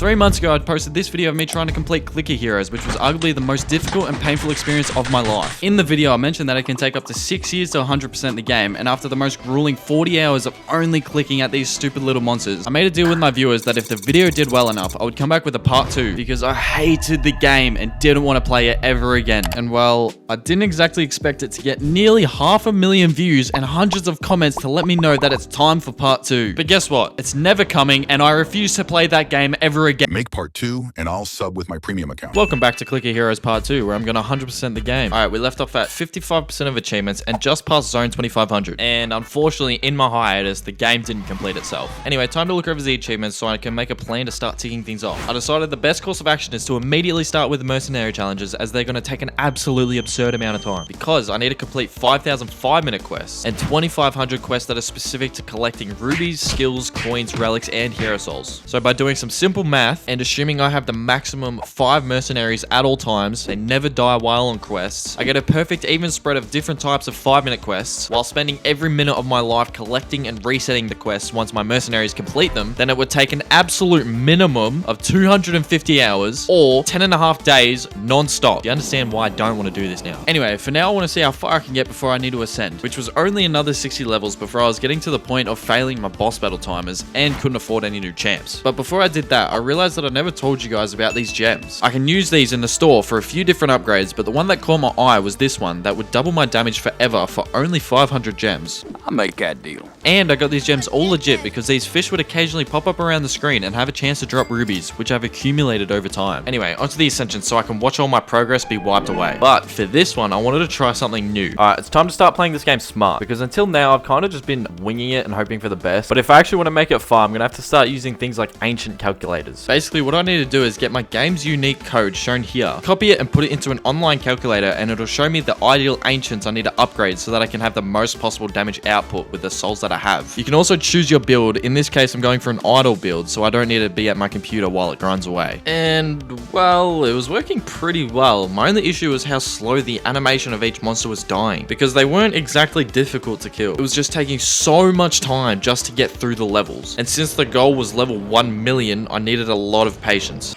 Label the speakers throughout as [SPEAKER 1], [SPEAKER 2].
[SPEAKER 1] 3 months ago, I'd posted this video of me trying to complete Clicker Heroes, which was arguably the most difficult and painful experience of my life. In the video, I mentioned that it can take up to 6 years to 100% the game, and after the most grueling 40 hours of only clicking at these stupid little monsters, I made a deal with my viewers that if the video did well enough, I would come back with a part 2, because I hated the game and didn't want to play it ever again. And well, I didn't exactly expect it to get nearly 500,000 views and hundreds of comments to let me know that it's time for part 2. But guess what? It's never coming, and I refuse to play that game ever again.
[SPEAKER 2] Make part 2 and I'll sub with my premium account.
[SPEAKER 1] Welcome back to Clicker Heroes Part 2, where I'm gonna 100% the game. Alright, we left off at 55% of achievements and just past zone 2500. And unfortunately, in my hiatus, the game didn't complete itself. Anyway, time to look over the achievements so I can make a plan to start ticking things off. I decided the best course of action is to immediately start with the Mercenary challenges, as they're gonna take an absolutely absurd amount of time. Because I need to complete 5,000 5-minute quests and 2,500 quests that are specific to collecting rubies, skills, coins, relics, and hero souls. So by doing some simple math and assuming I have the maximum 5 mercenaries at all times, they never die while on quests, I get a perfect even spread of different types of 5-minute quests while spending every minute of my life collecting and resetting the quests once my mercenaries complete them. Then it would take an absolute minimum of 250 hours or 10.5 days non-stop. You understand why I don't want to do this now? Anyway, for now I want to see how far I can get before I need to ascend, which was only another 60 levels before I was getting to the point of failing my boss battle timers and couldn't afford any new champs. But before I did that, I realized that I never told you guys about these gems. I can use these in the store for a few different upgrades, but the one that caught my eye was this one that would double my damage forever for only 500 gems.
[SPEAKER 3] I'll make that deal.
[SPEAKER 1] And I got these gems all legit because these fish would occasionally pop up around the screen and have a chance to drop rubies, which I've accumulated over time. Anyway, onto the Ascension so I can watch all my progress be wiped away. But for this one, I wanted to try something new. Alright, it's time to start playing this game smart, because until now I've kind of just been winging it and hoping for the best. But if I actually want to make it fun, I'm going to have to start using things like ancient calculators. Basically, what I need to do is get my game's unique code shown here, copy it and put it into an online calculator, and it'll show me the ideal ancients I need to upgrade so that I can have the most possible damage output with the souls that I have. You can also choose your build. In this case, I'm going for an idle build, so I don't need to be at my computer while it grinds away. And, well, it was working pretty well. My only issue was how slow the animation of each monster was dying, because they weren't exactly difficult to kill. It was just taking so much time just to get through the levels. And since the goal was level 1 million, I needed a lot of patience.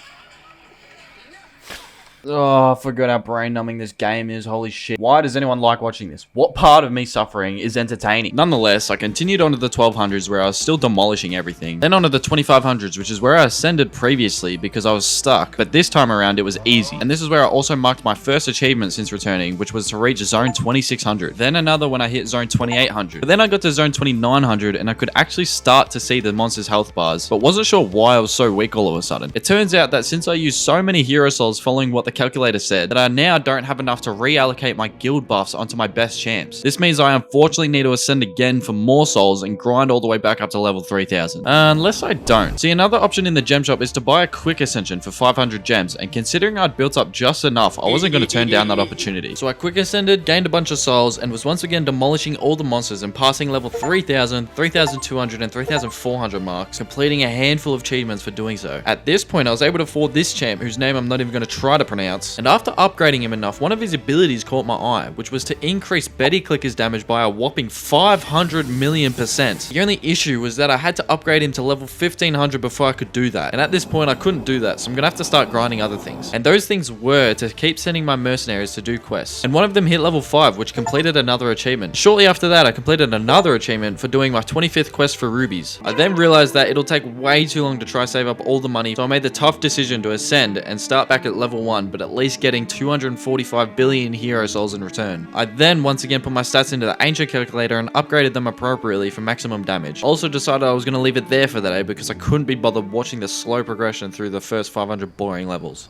[SPEAKER 1] Oh, I forgot how brain numbing this game is. Holy shit. Why does anyone like watching this? What part of me suffering is entertaining? Nonetheless, I continued onto the 1200s where I was still demolishing everything. Then onto the 2500s, which is where I ascended previously because I was stuck. But this time around, it was easy. And this is where I also marked my first achievement since returning, which was to reach zone 2600. Then another when I hit zone 2800. But then I got to zone 2900 and I could actually start to see the monster's health bars, but wasn't sure why I was so weak all of a sudden. It turns out that since I used so many hero souls following what the calculator said, that I now don't have enough to reallocate my guild buffs onto my best champs. This means I unfortunately need to ascend again for more souls and grind all the way back up to level 3000. Unless I don't. See, another option in the gem shop is to buy a quick ascension for 500 gems, and considering I'd built up just enough, I wasn't going to turn down that opportunity. So I quick ascended, gained a bunch of souls, and was once again demolishing all the monsters and passing level 3000, 3200, and 3400 marks, completing a handful of achievements for doing so. At this point, I was able to afford this champ, whose name I'm not even going to try to pronounce, and after upgrading him enough, one of his abilities caught my eye, which was to increase Betty Clicker's damage by a whopping 500 million%. The only issue was that I had to upgrade him to level 1500 before I could do that, and at this point I couldn't do that, so I'm gonna have to start grinding other things. And those things were to keep sending my mercenaries to do quests, and one of them hit level 5, which completed another achievement. Shortly after that, I completed another achievement for doing my 25th quest for rubies. I then realized that it'll take way too long to try save up all the money, so I made the tough decision to ascend and start back at level 1, but at least getting 245 billion hero souls in return. I then once again put my stats into the ancient calculator and upgraded them appropriately for maximum damage. Also decided I was going to leave it there for the day because I couldn't be bothered watching the slow progression through the first 500 boring levels.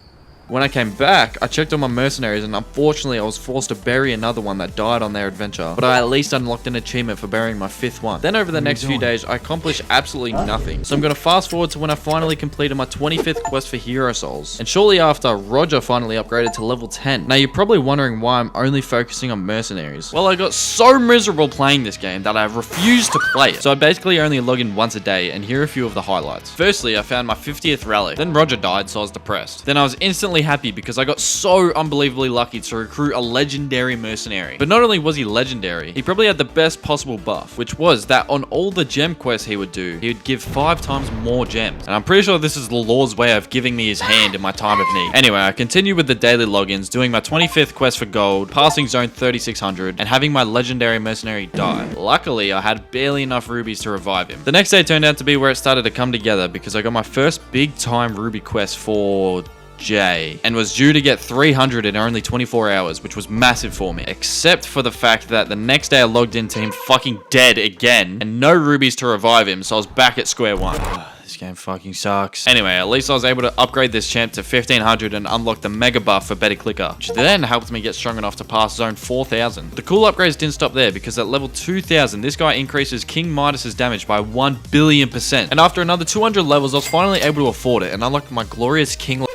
[SPEAKER 1] When I came back, I checked on my mercenaries, and unfortunately I was forced to bury another one that died on their adventure, but I at least unlocked an achievement for burying my 5th one. Then over the next few days, I accomplished absolutely nothing, so I'm going to fast forward to when I finally completed my 25th quest for hero souls. And shortly after, Roger finally upgraded to level 10. Now you're probably wondering why I'm only focusing on mercenaries. Well, I got so miserable playing this game that I refused to play it, so I basically only log in once a day, and here are a few of the highlights. Firstly, I found my 50th relic. Then Roger died, so I was depressed. Then I was instantly currently happy because I got so unbelievably lucky to recruit a legendary mercenary. But not only was he legendary, he probably had the best possible buff, which was that on all the gem quests he would do, he would give 5 times more gems. And I'm pretty sure this is the Lord's way of giving me his hand in my time of need. Anyway, I continued with the daily logins, doing my 25th quest for gold, passing zone 3600, and having my legendary mercenary die. Luckily, I had barely enough rubies to revive him. The next day turned out to be where it started to come together because I got my first big time ruby quest for Jay and was due to get 300 in only 24 hours, which was massive for me, except for the fact that the next day I logged into him fucking dead again and no rubies to revive him, so I was back at square one. This game fucking sucks. Anyway, at least I was able to upgrade this champ to 1500 and unlock the mega buff for better clicker, which then helped me get strong enough to pass zone 4000. The cool upgrades didn't stop there because at level 2000, this guy increases King Midas's damage by 1 billion%. And after another 200 levels, I was finally able to afford it and unlocked my glorious King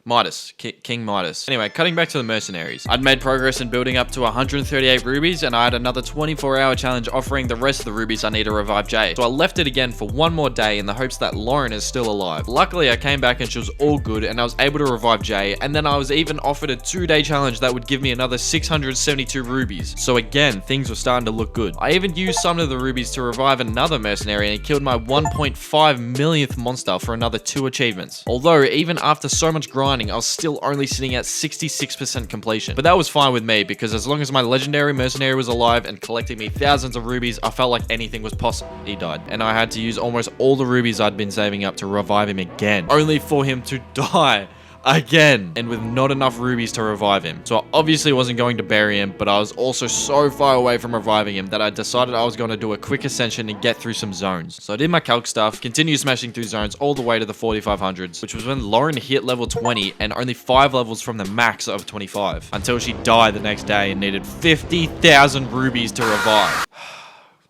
[SPEAKER 1] Midas, King Midas. Anyway, cutting back to the mercenaries. I'd made progress in building up to 138 rubies, and I had another 24-hour challenge offering the rest of the rubies I need to revive Jay. So I left it again for one more day in the hopes that Lauren is still alive. Luckily, I came back and she was all good, and I was able to revive Jay, and then I was even offered a 2-day challenge that would give me another 672 rubies. So again, things were starting to look good. I even used some of the rubies to revive another mercenary, and he killed my 1.5 millionth monster for another 2 achievements. Although, even after so much grinding, I was still only sitting at 66% completion. But that was fine with me because as long as my legendary mercenary was alive and collecting me thousands of rubies, I felt like anything was possible. He died, and I had to use almost all the rubies I'd been saving up to revive him again, only for him to die again, and with not enough rubies to revive him. So I obviously wasn't going to bury him, but I was also so far away from reviving him that I decided I was going to do a quick ascension and get through some zones. So I did my calc stuff, continued smashing through zones all the way to the 4500s, which was when Lauren hit level 20 and only 5 levels from the max of 25, until she died the next day and needed 50,000 rubies to revive.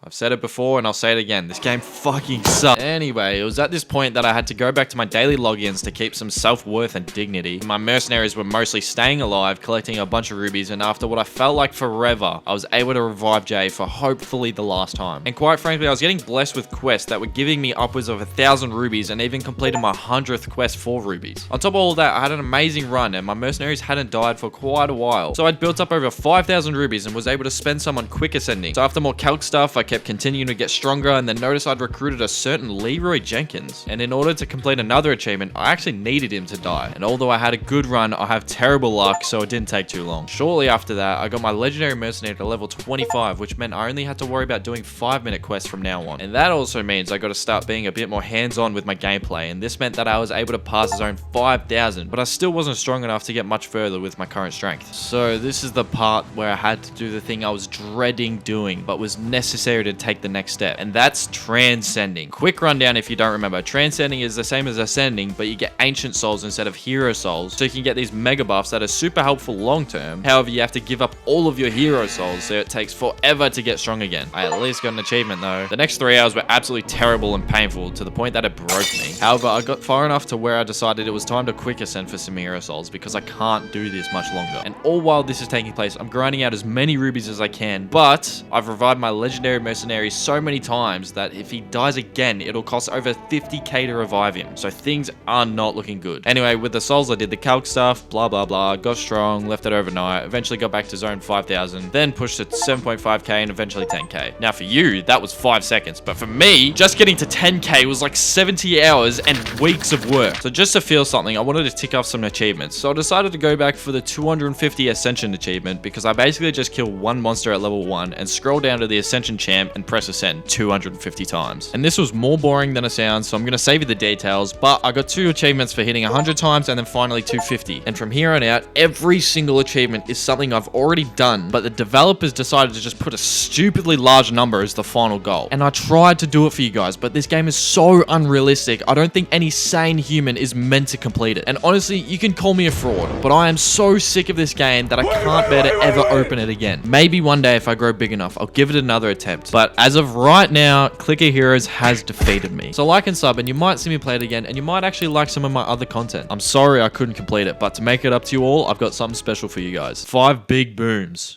[SPEAKER 1] I've said it before and I'll say it again. This game fucking sucks. Anyway, it was at this point that I had to go back to my daily logins to keep some self-worth and dignity. My mercenaries were mostly staying alive, collecting a bunch of rubies, and after what I felt like forever, I was able to revive Jay for hopefully the last time. And quite frankly, I was getting blessed with quests that were giving me upwards of 1,000 rubies and even completed my 100th quest for rubies. On top of all that, I had an amazing run and my mercenaries hadn't died for quite a while. So I'd built up over 5,000 rubies and was able to spend some on quick ascending. So after more calc stuff, I kept continuing to get stronger and then noticed I'd recruited a certain Leeroy Jenkins. And in order to complete another achievement, I actually needed him to die. And although I had a good run, I have terrible luck, so it didn't take too long. Shortly after that, I got my legendary mercenary to level 25, which meant I only had to worry about doing 5-minute quests from now on. And that also means I got to start being a bit more hands-on with my gameplay, and this meant that I was able to pass zone 5,000, but I still wasn't strong enough to get much further with my current strength. So this is the part where I had to do the thing I was dreading doing, but was necessary to take the next step, and that's transcending. Quick rundown if you don't remember. Transcending is the same as ascending, but you get ancient souls instead of hero souls, so you can get these mega buffs that are super helpful long term. However, you have to give up all of your hero souls, so it takes forever to get strong again. I at least got an achievement though. The next 3 hours were absolutely terrible and painful to the point that it broke me. However, I got far enough to where I decided it was time to quick ascend for some hero souls because I can't do this much longer. And all while this is taking place, I'm grinding out as many rubies as I can, but I've revived my legendary mercenary so many times that if he dies again, it'll cost over 50k to revive him. So things are not looking good. Anyway, with the souls, I did the calc stuff, blah, blah, blah, got strong, left it overnight, eventually got back to zone 5,000, then pushed it to 7.5k and eventually 10k. Now for you, that was 5 seconds, but for me, just getting to 10k was like 70 hours and weeks of work. So just to feel something, I wanted to tick off some achievements. So I decided to go back for the 250 Ascension achievement because I basically just kill one monster at level 1 and scroll down to the Ascension champ and press ascend 250 times. And this was more boring than it sounds, so I'm going to save you the details, but I got 2 achievements for hitting 100 times and then finally 250. And from here on out, every single achievement is something I've already done, but the developers decided to just put a stupidly large number as the final goal. And I tried to do it for you guys, but this game is so unrealistic, I don't think any sane human is meant to complete it. And honestly, you can call me a fraud, but I am so sick of this game that I can't bear to ever open it again. Maybe one day if I grow big enough, I'll give it another attempt. But as of right now, Clicker Heroes has defeated me. So like and sub and you might see me play it again and you might actually like some of my other content. I'm sorry I couldn't complete it, but to make it up to you all, I've got something special for you guys. 5 big booms.